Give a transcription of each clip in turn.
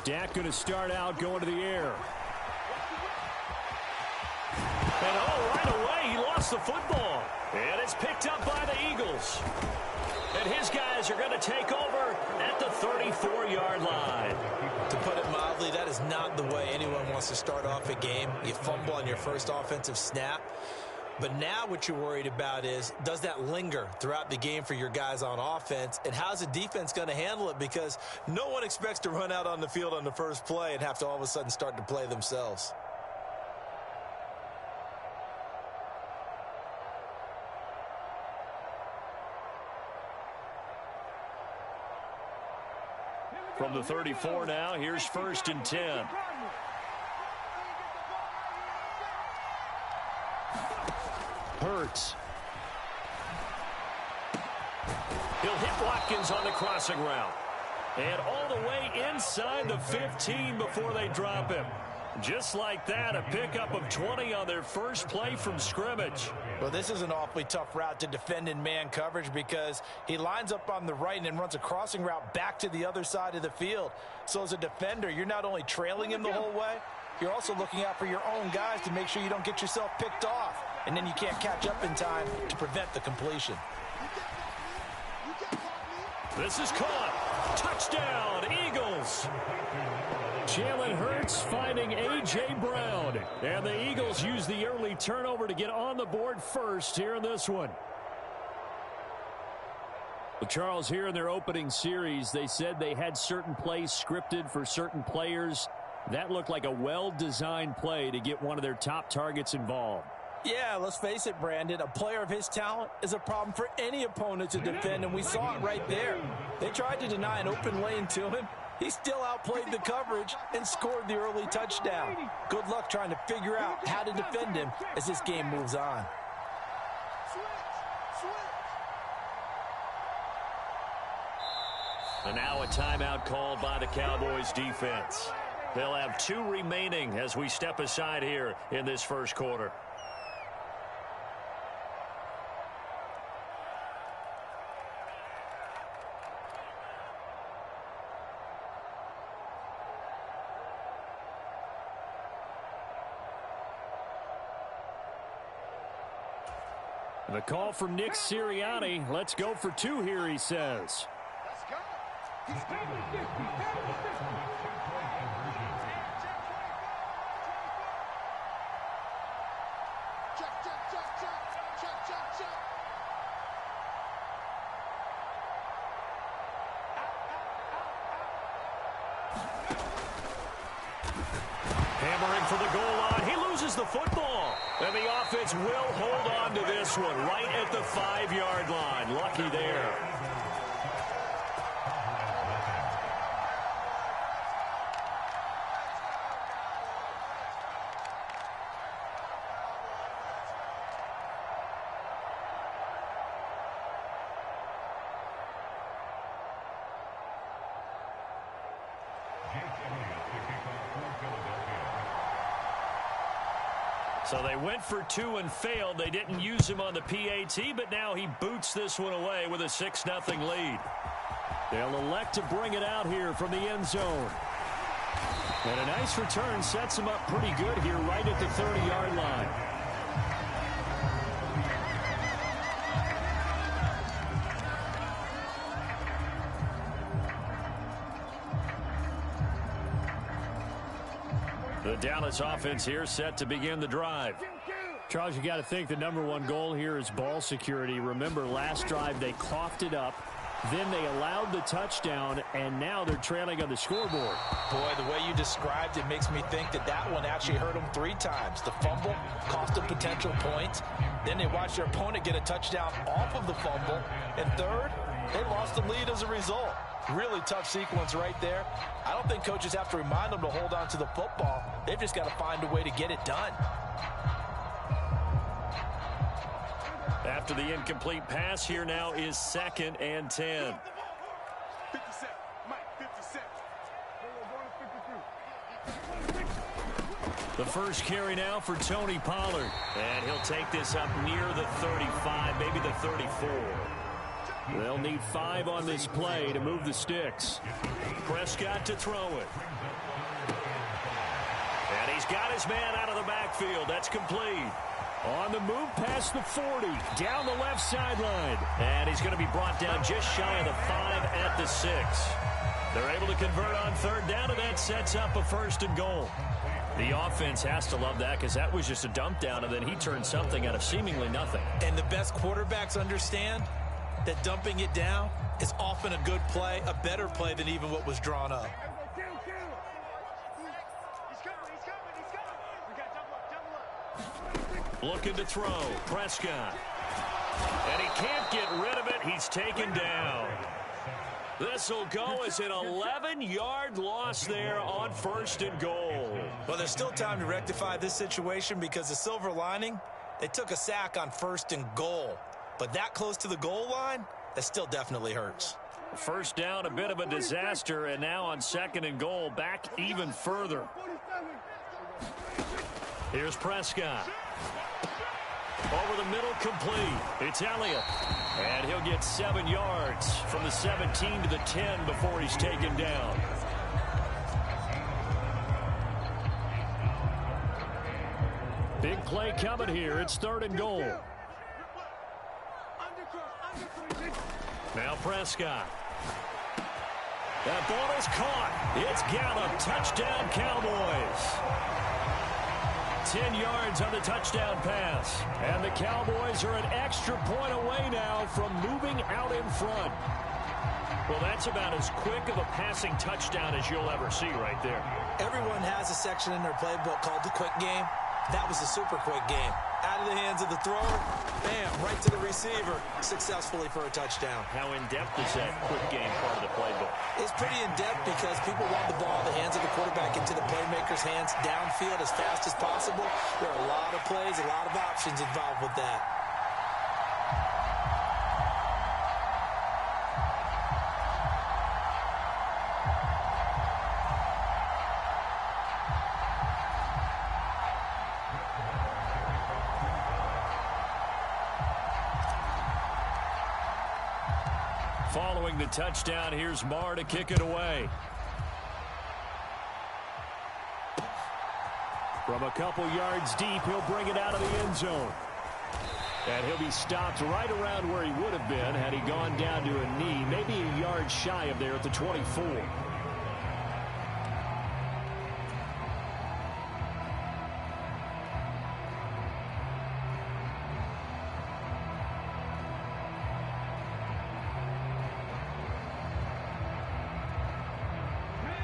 Dak going to start out going to the air. And right away, he lost the football. And it's picked up by the Eagles. And his guys are going to take over at the 34-yard line. To put it mildly, that is not the way anyone wants to start off a game. You fumble on your first offensive snap. But now what you're worried about is, does that linger throughout the game for your guys on offense? And how's the defense going to handle it? Because no one expects to run out on the field on the first play and have to all of a sudden start to play themselves. From the 34 now, here's 1st and 10. Hurts. He'll hit Watkins on the crossing route. And all the way inside the 15 before they drop him. Just like that, a pickup of 20 on their first play from scrimmage. Well, this is an awfully tough route to defend in man coverage because he lines up on the right and then runs a crossing route back to the other side of the field. So as a defender, you're not only trailing him the whole way, you're also looking out for your own guys to make sure you don't get yourself picked off. And then you can't catch up in time to prevent the completion. This is caught. Touchdown, Eagles. Jalen Hurts finding A.J. Brown. And the Eagles use the early turnover to get on the board first here in this one. Well, Charles, here in their opening series, they said they had certain plays scripted for certain players. That looked like a well-designed play to get one of their top targets involved. Yeah, let's face it, Brandon. A player of his talent is a problem for any opponent to defend, and we saw it right there. They tried to deny an open lane to him. He still outplayed the coverage and scored the early touchdown. Good luck trying to figure out how to defend him as this game moves on. And now a timeout called by the Cowboys defense. They'll have 2 remaining as we step aside here in this first quarter. The call from Nick Sirianni. Let's go for 2 here, he says. Let's go. Hammering for the goal line. He loses the football. And the offense will hold on to this one right at the 5-yard line. Lucky there. So they went for 2 and failed. They didn't use him on the PAT, but now he boots this one away with a 6-0 lead. They'll elect to bring it out here from the end zone. And a nice return sets him up pretty good here right at the 30-yard line. The Dallas offense here set to begin the drive. Charles, you got to think the #1 goal here is ball security. Remember, last drive they coughed it up. Then they allowed the touchdown, and now they're trailing on the scoreboard. Boy, the way you described it makes me think that that one actually hurt them 3 times. The fumble cost them potential points. Then they watched their opponent get a touchdown off of the fumble. And third, they lost the lead as a result. Really tough sequence right there. I don't think coaches have to remind them to hold on to the football. They've just got to find a way to get it done. After the incomplete pass, here now is 2nd and 10. 57. Mike, 57. The first carry now for Tony Pollard. And he'll take this up near the 35, maybe the 34. They'll need 5 on this play to move the sticks. Prescott to throw it. And he's got his man out of the backfield. That's complete. On the move past the 40, down the left sideline. And he's going to be brought down just shy of the 5 at the 6. They're able to convert on third down, and that sets up a 1st and goal. The offense has to love that because that was just a dump down, and then he turned something out of seemingly nothing. And the best quarterbacks understand that dumping it down is often a good play, a better play than even what was drawn up. Looking to throw, Prescott. And he can't get rid of it. He's taken down. This will go as an 11-yard loss there on 1st and goal. Well, there's still time to rectify this situation because the silver lining, they took a sack on 1st and goal. But that close to the goal line, that still definitely hurts. 1st down, a bit of a disaster, and now on 2nd and goal, back even further. Here's Prescott. Over the middle, complete. It's Elliott. And he'll get 7 yards from the 17 to the 10 before he's taken down. Big play coming here. It's 3rd and goal. Now Prescott. That ball is caught. It's Gallup. Touchdown, Cowboys. 10 yards on the touchdown pass. And the Cowboys are an extra point away now from moving out in front. Well, that's about as quick of a passing touchdown as you'll ever see right there. Everyone has a section in their playbook called the quick game. That was a super quick game. Out of the hands of the thrower, bam, right to the receiver, successfully for a touchdown. How in-depth is that quick game part of the playbook? It's pretty in-depth because people want the ball in the hands of the quarterback into the playmaker's hands downfield as fast as possible. There are a lot of plays, a lot of options involved with that. Following the touchdown, here's Marr to kick it away. From a couple yards deep, he'll bring it out of the end zone. And he'll be stopped right around where he would have been had he gone down to a knee, maybe a yard shy of there at the 24.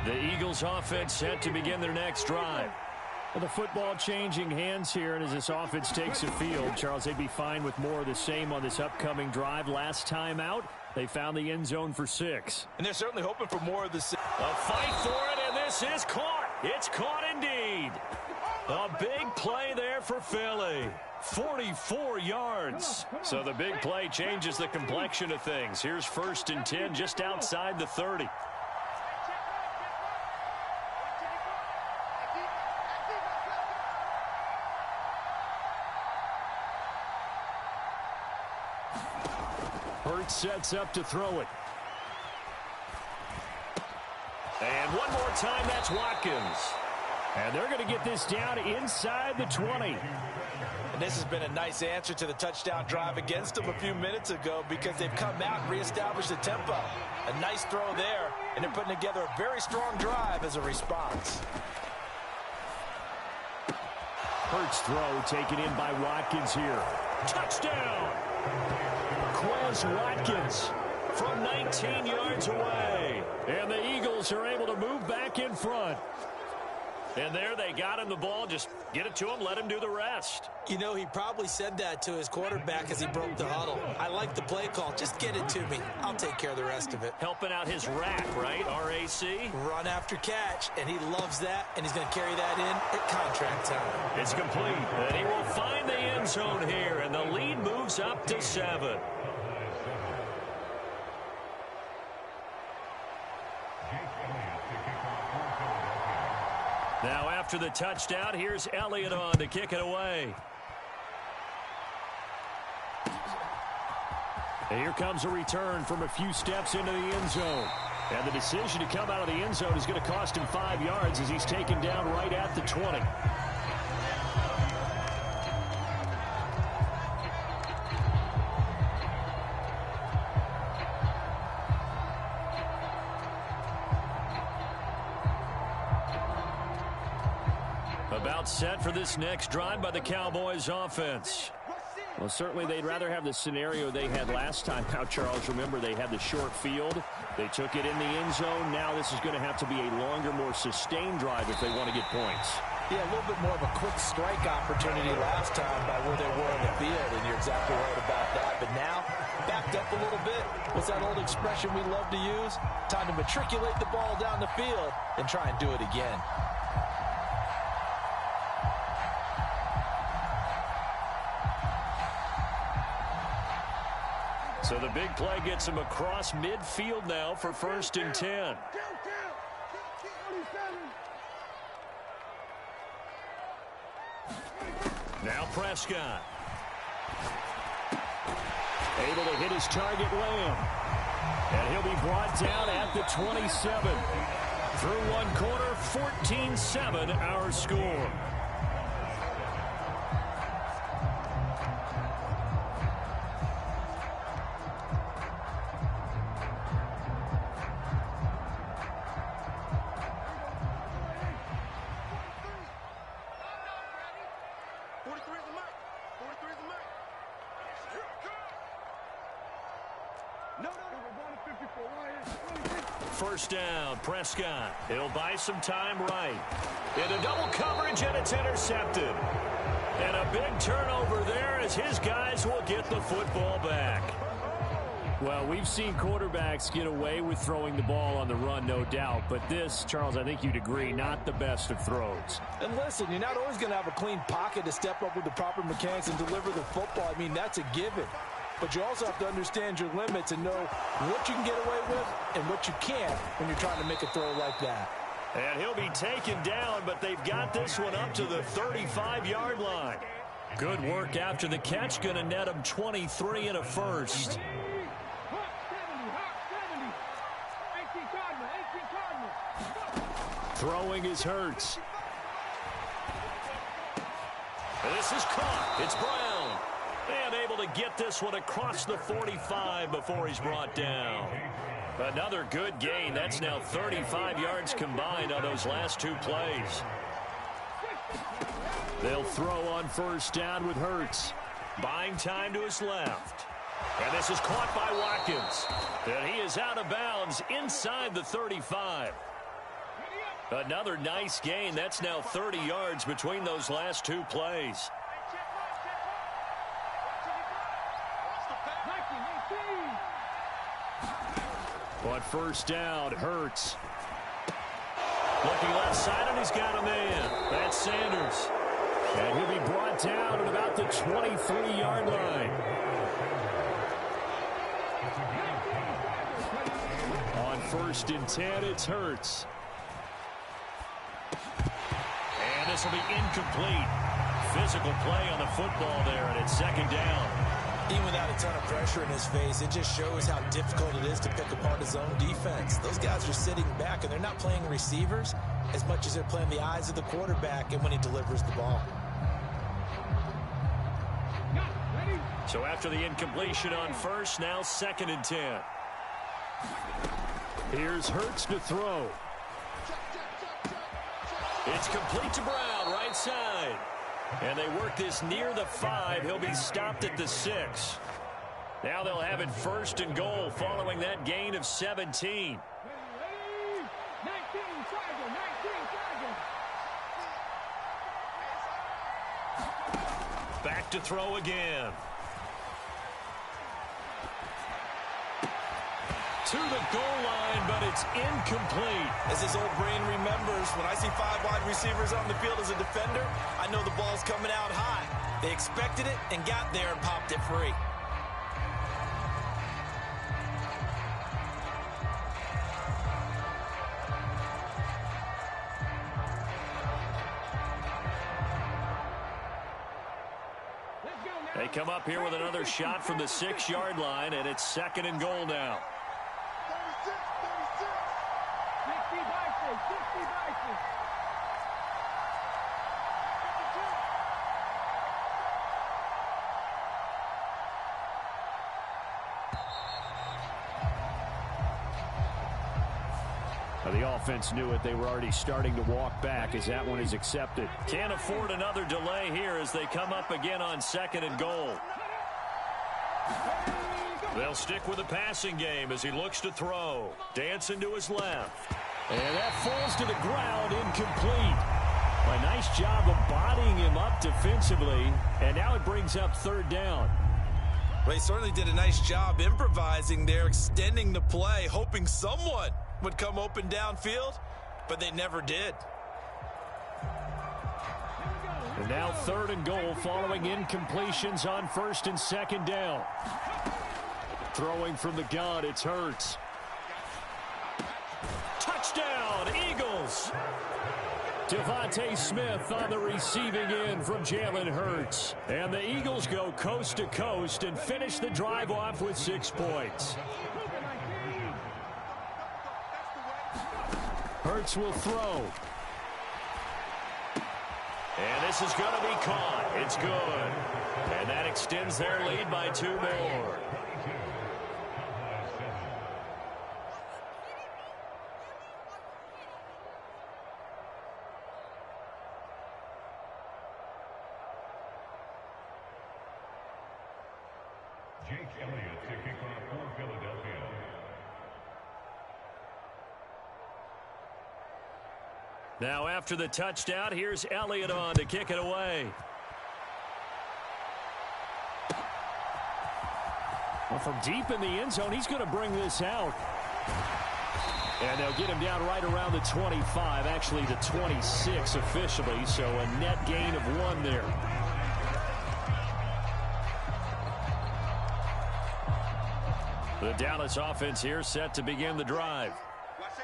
The Eagles offense set to begin their next drive. Well, the football changing hands here, and as this offense takes the field, Charles, they'd be fine with more of the same on this upcoming drive. Last time out, they found the end zone for 6. And they're certainly hoping for more of the same. A fight for it, and this is caught. It's caught indeed. A big play there for Philly. 44 yards. So the big play changes the complexion of things. Here's 1st and 10 just outside the 30. Hurts sets up to throw it. And one more time, that's Watkins. And they're going to get this down inside the 20. And this has been a nice answer to the touchdown drive against them a few minutes ago because they've come out and reestablished the tempo. A nice throw there, and they're putting together a very strong drive as a response. Hurts throw taken in by Watkins here. Touchdown! Quez Watkins from 19 yards away. And the Eagles are able to move back in front. And there they got him the ball. Just get it to him, let him do the rest. You know, he probably said that to his quarterback as he broke the huddle. I like the play call. Just get it to me. I'll take care of the rest of it. Helping out his rack, right? RAC? Run after catch, and he loves that, and he's going to carry that in at contract time. It's complete, and he will find the end zone here, and the lead moves up to 7. Now after the touchdown, here's Elliott on to kick it away. And here comes a return from a few steps into the end zone. And the decision to come out of the end zone is going to cost him 5 yards as he's taken down right at the 20. About set for this next drive by the Cowboys offense. Well, certainly they'd rather have the scenario they had last time out, Charles. Remember, they had the short field. They took it in the end zone. Now this is going to have to be a longer, more sustained drive if they want to get points. Yeah, a little bit more of a quick strike opportunity last time by where they were on the field, and you're exactly right about that. But now, backed up a little bit. What's that old expression we love to use? Time to matriculate the ball down the field and try and do it again. So the big play gets him across midfield now for 1st and 10. Now Prescott. Able to hit his target Lamb. And he'll be brought down at the 27. Through one quarter, 14-7 our score. First down, Prescott. He'll buy some time right. Into double coverage, and it's intercepted. And a big turnover there as his guys will get the football back. Well, we've seen quarterbacks get away with throwing the ball on the run, no doubt. But this, Charles, I think you'd agree, not the best of throws. And listen, you're not always going to have a clean pocket to step up with the proper mechanics and deliver the football. I mean, that's a given. But you also have to understand your limits and know what you can get away with and what you can't when you're trying to make a throw like that. And he'll be taken down, but they've got this one up to the 35-yard line. Good work after the catch. Going to net him 23 and a first. Throwing is Hurts. And this is caught. It's Brown. And able to get this one across the 45 before he's brought down. Another good gain. That's now 35 yards combined on those last two plays. They'll throw on first down with Hurts. Buying time to his left. And this is caught by Watkins. And he is out of bounds inside the 35. Another nice gain. That's now 30 yards between those last two plays. On first down, Hurts. Looking left side, and he's got a man. That's Sanders. And he'll be brought down at about the 23-yard line. On 1st and 10, it's Hurts. And this will be incomplete. Physical play on the football there, and it's 2nd down. Even without a ton of pressure in his face, it just shows how difficult it is to pick apart his own defense. Those guys are sitting back, and they're not playing receivers as much as they're playing the eyes of the quarterback and when he delivers the ball. So after the incompletion on first, now 2nd and 10. Here's Hurts to throw. It's complete to Brown, right side. And they work this near the 5. He'll be stopped at the 6. Now they'll have it 1st and goal following that gain of 17. Back to throw again. To the goal line, but it's incomplete. As his old brain remembers, when I see 5 wide receivers on the field as a defender, I know the ball's coming out high. They expected it and got there and popped it free. They come up here with another shot from the 6-yard line, and it's 2nd and goal now. 36, 36. 60 Vikings. The offense knew it. They were already starting to walk back as that one is accepted. Can't afford another delay here as they come up again on 2nd and goal. They'll stick with the passing game as he looks to throw. Dancing to his left. And that falls to the ground, incomplete. A nice job of bodying him up defensively. And now it brings up 3rd down. Well, he certainly did a nice job improvising there, extending the play, hoping someone would come open downfield, but they never did. And now 3rd and goal following incompletions on 1st and 2nd down. Throwing from the gun, it's Hurts. Touchdown, Eagles! Devontae Smith on the receiving end from Jalen Hurts. And the Eagles go coast to coast and finish the drive off with 6 points. Hurts will throw. And this is going to be caught. It's good. And that extends their lead by 2 more. Jake Elliott to kick off for Philadelphia. Now after the touchdown, here's Elliott on to kick it away. Well, from deep in the end zone, he's going to bring this out. And they'll get him down right around the 25, actually the 26 officially, so a net gain of 1 there. The Dallas offense here set to begin the drive.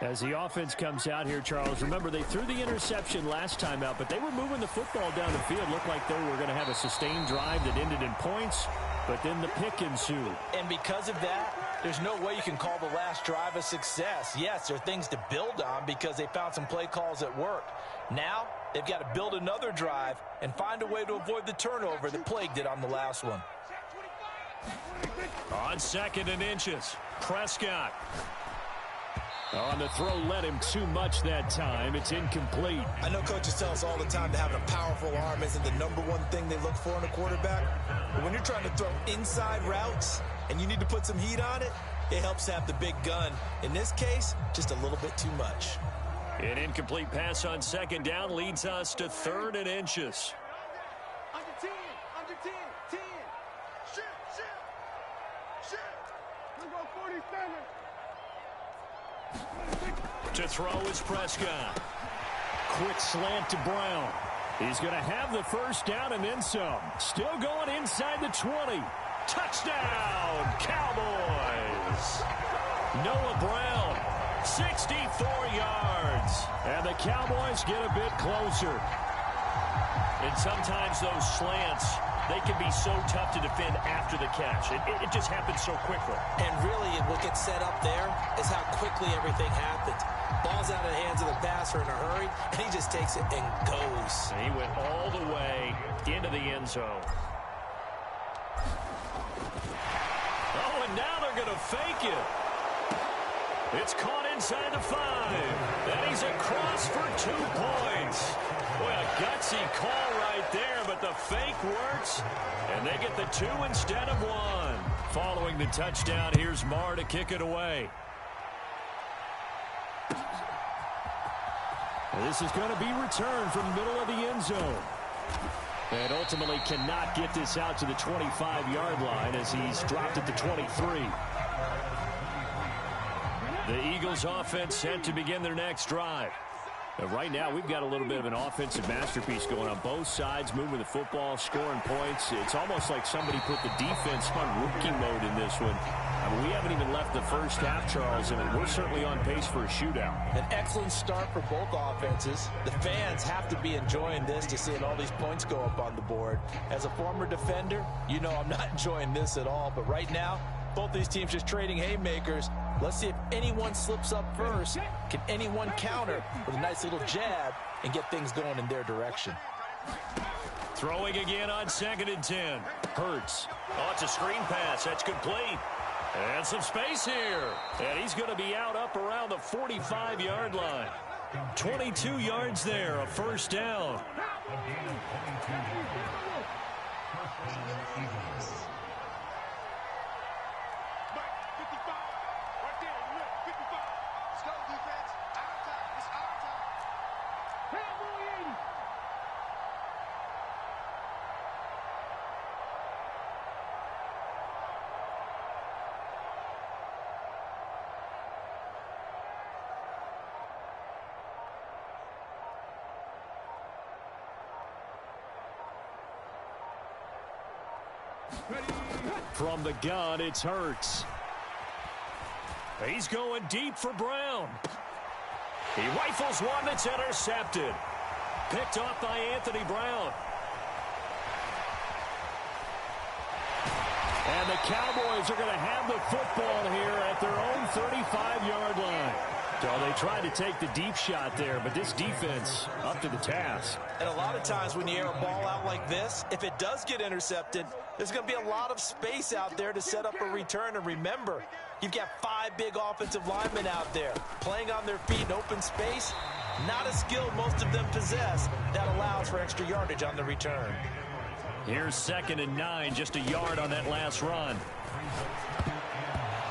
As the offense comes out here, Charles, remember they threw the interception last time out, but they were moving the football down the field. Looked like they were going to have a sustained drive that ended in points, but then the pick ensued. And because of that, there's no way you can call the last drive a success. Yes, there are things to build on because they found some play calls that worked. Now, they've got to build another drive and find a way to avoid the turnover that plagued it on the last one. On 2nd and inches, Prescott. On the throw, led him too much that time. It's incomplete. I know coaches tell us all the time that having a powerful arm isn't the #1 thing they look for in a quarterback. But when you're trying to throw inside routes and you need to put some heat on it, it helps have the big gun. In this case, just a little bit too much. An incomplete pass on 2nd down leads us to 3rd and inches. Under 10, under 10, 10. Shoot, shoot, shoot. Let's go 47. To throw is Prescott. Quick slant to Brown. He's going to have the 1st down and then some. Still going inside the 20. Touchdown, Cowboys. Noah Brown, 64 yards. And the Cowboys get a bit closer. And sometimes those slants, they can be so tough to defend after the catch. It just happens so quickly. And really, what gets set up there is how quickly everything happens. Ball's out of the hands of the passer in a hurry, and he just takes it and goes. And he went all the way into the end zone. Oh, and now they're going to fake it. It's caught inside the 5. And he's across for 2 points. Boy, a gutsy call right there, but the fake works, and they get the 2 instead of 1. Following the touchdown, here's Marr to kick it away. And this is going to be returned from the middle of the end zone. And ultimately cannot get this out to the 25-yard line as he's dropped at the 23. The Eagles offense set to begin their next drive. Right now, we've got a little bit of an offensive masterpiece going on both sides, moving the football, scoring points. It's almost like somebody put the defense on rookie mode in this one. I mean, we haven't even left the first half, Charles, and we're certainly on pace for a shootout. An excellent start for both offenses. The fans have to be enjoying this to seeing all these points go up on the board. As a former defender, you know I'm not enjoying this at all. But right now, both these teams just trading haymakers. Let's see if anyone slips up first. Can anyone counter with a nice little jab and get things going in their direction? Throwing again on 2nd and 10. Hurts. Oh, it's a screen pass. That's complete. And some space here. And he's going to be out up around the 45-yard line. 22 yards there, a first down. From the gun, it's Hurts. He's going deep for Brown. He rifles one that's intercepted. Picked off by Anthony Brown. And the Cowboys are going to have the football here at their own 35-yard line. So they tried to take the deep shot there, but this defense up to the task. And a lot of times when you air a ball out like this, if it does get intercepted, there's going to be a lot of space out there to set up a return. And remember, you've got 5 big offensive linemen out there playing on their feet in open space. Not a skill most of them possess that allows for extra yardage on the return. Here's 2nd and 9, just a yard on that last run.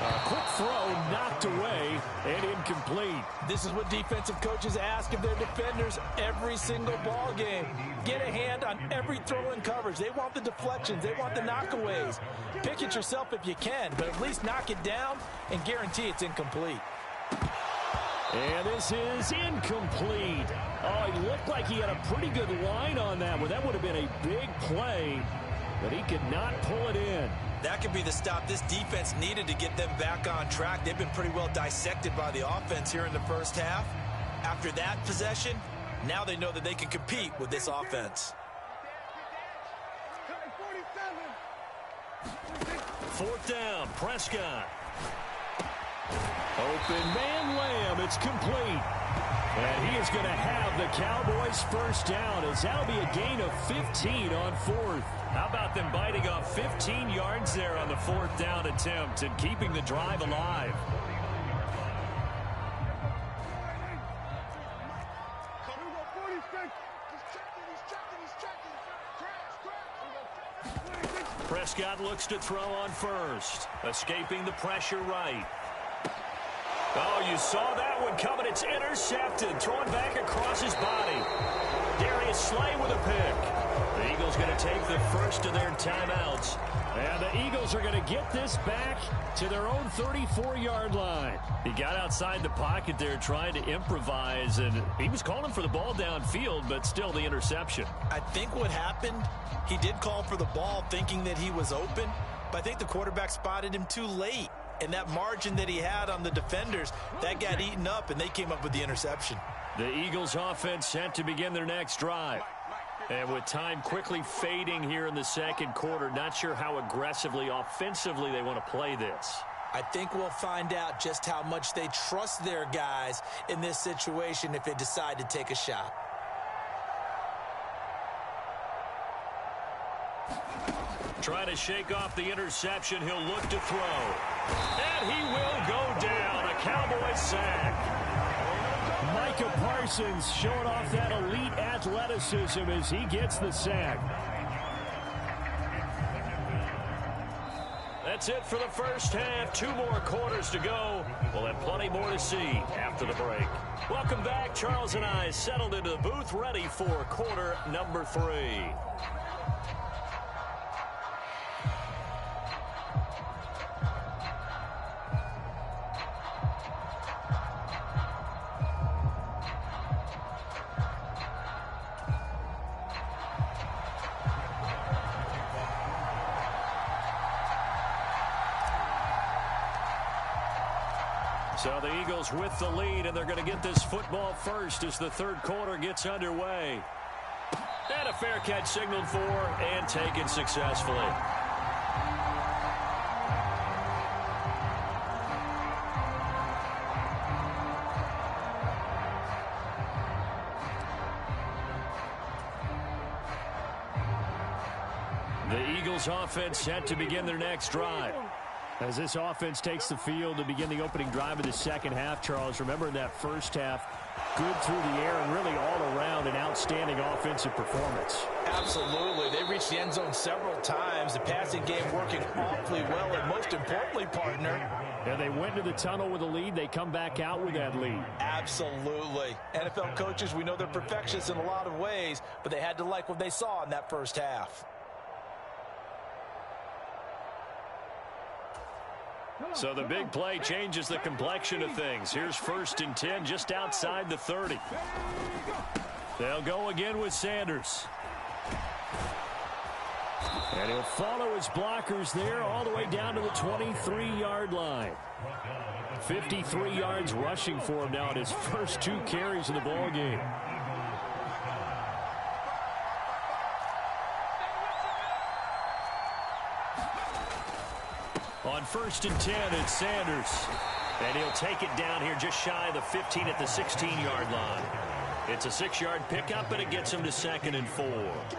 A quick throw knocked away and incomplete. This is what defensive coaches ask of their defenders every single ball game. Get a hand on every throw in coverage. They want the deflections. They want the knockaways. Pick it yourself if you can, but at least knock it down and guarantee it's incomplete. And this is incomplete. Oh, he looked like he had a pretty good line on that one. That would have been a big play, but he could not pull it in. That could be the stop this defense needed to get them back on track. They've been pretty well dissected by the offense here in the first half. After that possession, now they know that they can compete with this offense. 4th down, Prescott. Open man Lamb, it's complete. And he is going to have the Cowboys first down as that'll be a gain of 15 on 4th. How about them biting off 15 yards there on the 4th down attempt and keeping the drive alive? Prescott looks to throw on first, escaping the pressure right. Oh, you saw that one coming. It's intercepted. Thrown back across his body. Darius Slay with a pick. The Eagles going to take the first of their timeouts. And the Eagles are going to get this back to their own 34-yard line. He got outside the pocket there trying to improvise, and he was calling for the ball downfield, but still the interception. I think what happened, he did call for the ball thinking that he was open, but I think the quarterback spotted him too late. And that margin that he had on the defenders, that got eaten up, and they came up with the interception. The Eagles offense set to begin their next drive. And with time quickly fading here in the second quarter, not sure how aggressively, offensively they want to play this. I think we'll find out just how much they trust their guys in this situation if they decide to take a shot. Trying to shake off the interception, he'll look to throw. And he will go down, a Cowboy sack. Micah Parsons showing off that elite athleticism as he gets the sack. That's it for the first half. 2 more quarters to go. We'll have plenty more to see after the break. Welcome back. Charles and I settled into the booth, ready for quarter number 3. So the Eagles with the lead, and they're going to get this football first as the third quarter gets underway. And a fair catch signaled for and taken successfully. The Eagles offense set to begin their next drive. As this offense takes the field to begin the opening drive of the second half, Charles, remember in that first half, good through the air and really all around an outstanding offensive performance. Absolutely. They reached the end zone several times. The passing game working awfully well, and most importantly, partner. Yeah, they went to the tunnel with a lead. They come back out with that lead. Absolutely. NFL coaches, we know they're perfectionists in a lot of ways, but they had to like what they saw in that first half. So the big play changes the complexion of things. Here's 1st and 10 just outside the 30. They'll go again with Sanders. And he'll follow his blockers there all the way down to the 23-yard line. 53 yards rushing for him now at his first 2 carries of the ball game. On 1st and 10, it's Sanders. And he'll take it down here just shy of the 15 at the 16-yard line. It's a 6-yard pickup, and it gets him to 2nd and 4.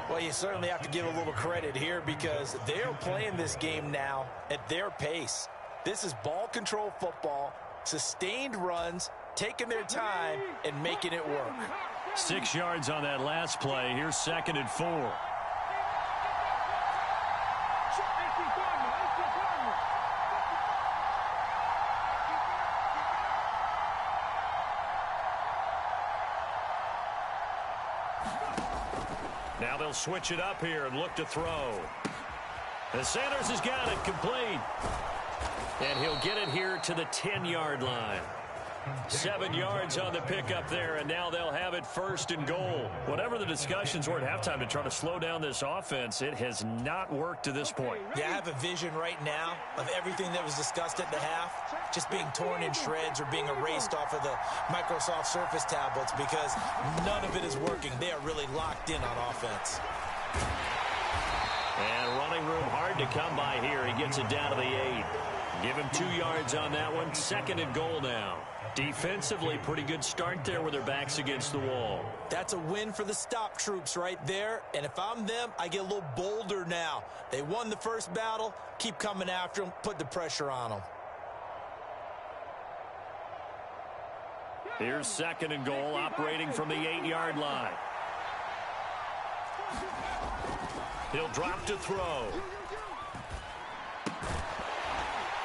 Well, you certainly have to give a little credit here because they're playing this game now at their pace. This is ball control football, sustained runs, taking their time, and making it work. 6 yards on that last play. Here's 2nd and 4. Now they'll switch it up here and look to throw. And Sanders has got it complete. And he'll get it here to the 10-yard line. 7 yards on the pickup there, and now they'll have it 1st and goal. Whatever the discussions were at halftime to try to slow down this offense, it has not worked to this point. Yeah, I have a vision right now of everything that was discussed at the half just being torn in shreds or being erased off of the Microsoft Surface tablets because none of it is working. They are really locked in on offense. And running room hard to come by here. He gets it down to the 8. Give him 2 yards on that one. 2nd and goal now. Defensively, pretty good start there with their backs against the wall. That's a win for the stop troops right there. And if I'm them, I get a little bolder now. They won the first battle. Keep coming after them. Put the pressure on them. Here's 2nd and goal, operating from the 8-yard line. He'll drop to throw.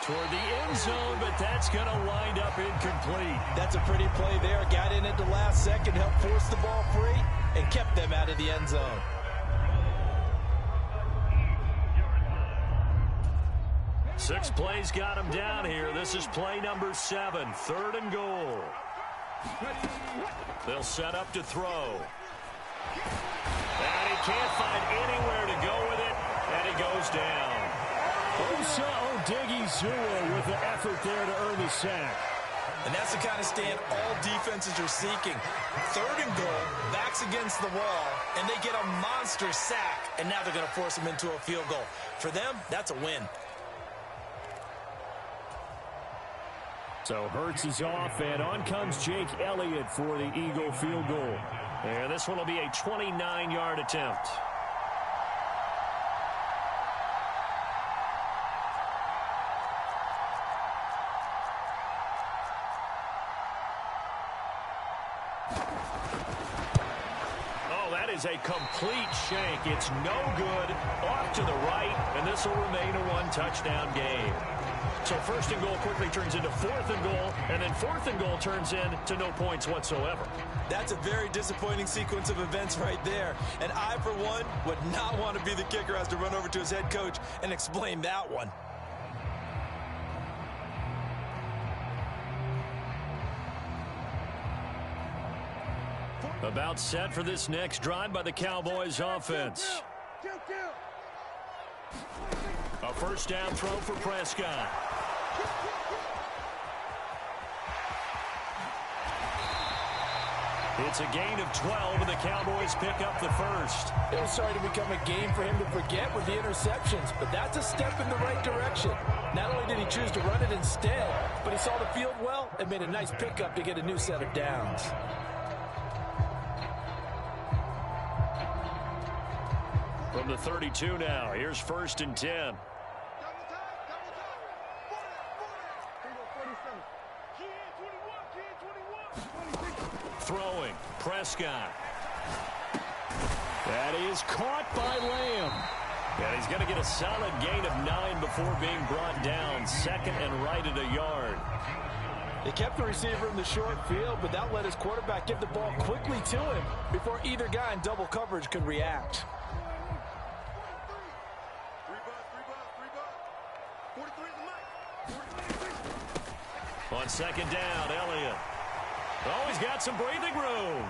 Toward the end zone, but that's going to wind up incomplete. That's a pretty play there. Got in at the last second, helped force the ball free, and kept them out of the end zone. Six plays got him down here. This is play number 7, 3rd and goal. They'll set up to throw. And he can't find anywhere to go with it, and he goes down. Osa Odighizuwa with the effort there to earn the sack. And that's the kind of stand all defenses are seeking. 3rd and goal, backs against the wall, and they get a monster sack, and now they're going to force them into a field goal. For them, that's a win. So Hurts is off, and on comes Jake Elliott for the Eagle field goal. And this one will be a 29-yard attempt. A complete shank. It's no good. Off to the right, and this will remain a 1-touchdown game. So 1st and goal quickly turns into 4th and goal, and then 4th and goal turns into no points whatsoever. That's a very disappointing sequence of events right there. And I, for one, would not want to be the kicker who has to run over to his head coach and explain that one. About set for this next drive by the Cowboys offense. A 1st down throw for Prescott. It's a gain of 12, and the Cowboys pick up the first. It was starting to become a game for him to forget with the interceptions, but that's a step in the right direction. Not only did he choose to run it instead, but he saw the field well and made a nice pickup to get a new set of downs. From the 32 now, here's 1st and 10. Throwing, Prescott. That is caught by Lamb. And he's going to get a solid gain of 9 before being brought down. 2nd and right at a yard. They kept the receiver in the short field, but that let his quarterback get the ball quickly to him before either guy in double coverage could react. On 2nd down, Elliott. Oh, he's got some breathing room.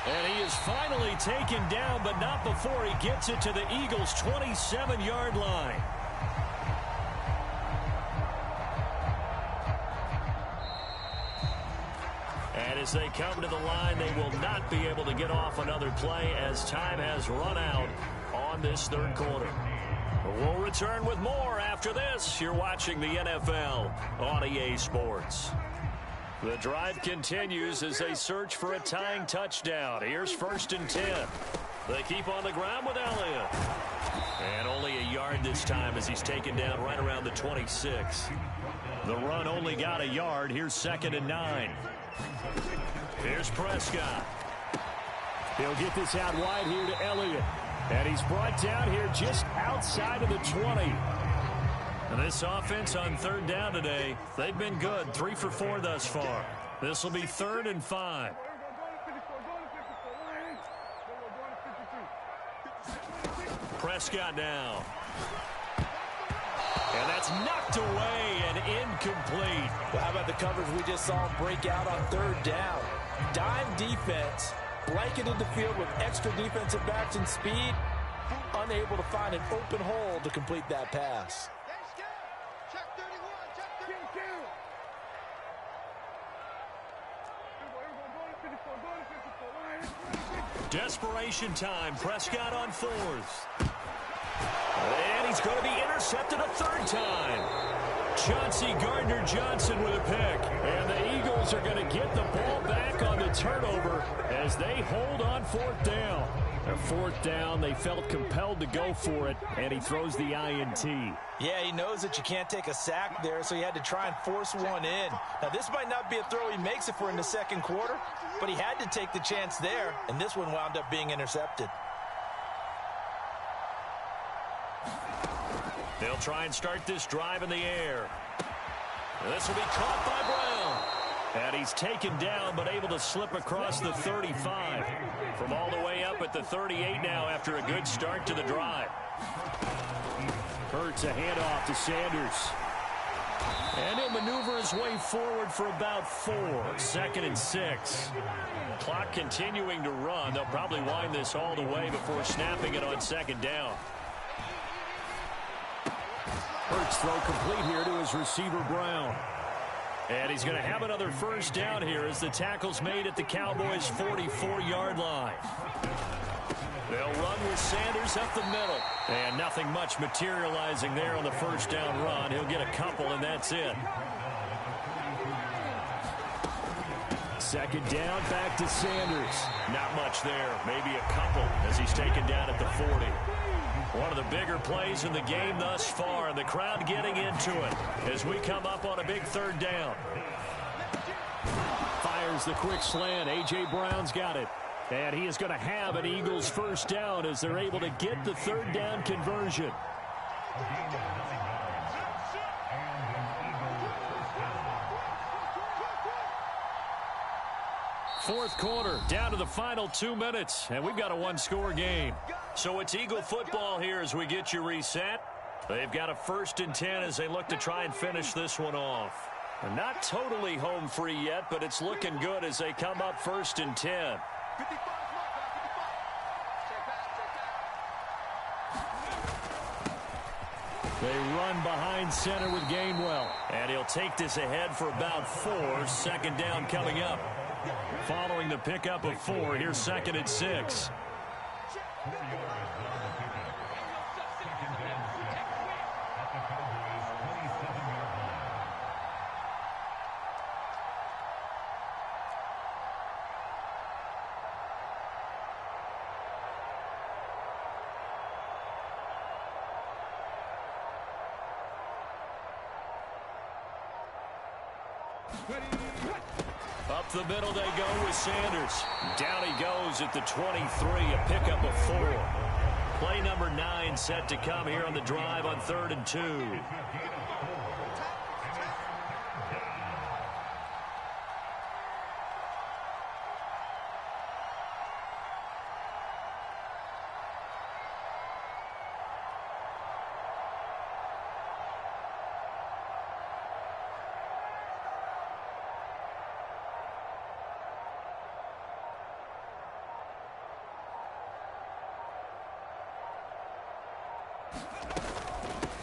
And he is finally taken down, but not before he gets it to the Eagles' 27-yard line. And as they come to the line, they will not be able to get off another play as time has run out on this 3rd quarter. We'll return with more after this. You're watching the NFL on EA Sports. The drive continues as they search for a tying touchdown. Here's 1st and 10. They keep on the ground with Elliott. And only a yard this time as he's taken down right around the 26. The run only got a yard. Here's 2nd and 9. Here's Prescott. He'll get this out wide here to Elliott. And he's brought down here just outside of the 20. And this offense on 3rd down today, they've been good. 3 for 4 thus far. This will be 3rd and 5. Prescott now. And that's knocked away and incomplete. Well, how about the coverage we just saw him break out on 3rd down? Dime defense, blanketed the field with extra defensive backs and speed, unable to find an open hole to complete that pass. Desperation time. Prescott on 4th. And he's going to be intercepted a 3rd time. Chauncey Gardner-Johnson with a pick. And the Eagles are going to get the ball back on the turnover as they hold on 4th down. Their 4th down, they felt compelled to go for it, and he throws the INT. Yeah, he knows that you can't take a sack there, so he had to try and force one in. Now, this might not be a throw he makes if we're in the 2nd quarter, but he had to take the chance there, and this one wound up being intercepted. They'll try and start this drive in the air. And this will be caught by Brown. And he's taken down, but able to slip across the 35. From all the way up at the 38 now after a good start to the drive. Hurts a handoff to Sanders. And he'll maneuver his way forward for about 4. 2nd and 6. Clock continuing to run. They'll probably wind this all the way before snapping it on 2nd down. Hurts throw complete here to his receiver, Brown. And he's going to have another 1st down here as the tackle's made at the Cowboys' 44-yard line. They'll run with Sanders up the middle. And nothing much materializing there on the 1st down run. He'll get a couple, and that's it. 2nd down, back to Sanders. Not much there. Maybe a couple as he's taken down at the 40. One of the bigger plays in the game thus far, and the crowd getting into it as we come up on a big 3rd down. Fires the quick slant. A.J. Brown's got it. And he is going to have an Eagles 1st down as they're able to get the 3rd down conversion. Fourth quarter, down to the final 2 minutes, and we've got a 1-score game. So it's Eagle football here as we get you reset. They've got a 1st and 10 as they look to try and finish this one off. And not totally home free yet, but it's looking good as they come up 1st and 10. They run behind center with Gainwell. And he'll take this ahead for about 4. 2nd down coming up. following the pickup of 4. Here's 2nd and 6. Up the middle they go with Sanders. Down he goes at the 23, a pickup of 4. Play number 9 set to come here on the drive on 3rd and 2.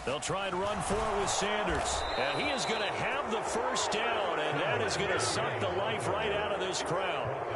They'll try and run for it with Sanders. And he is going to have the first down, and that is going to suck the life right out of this crowd.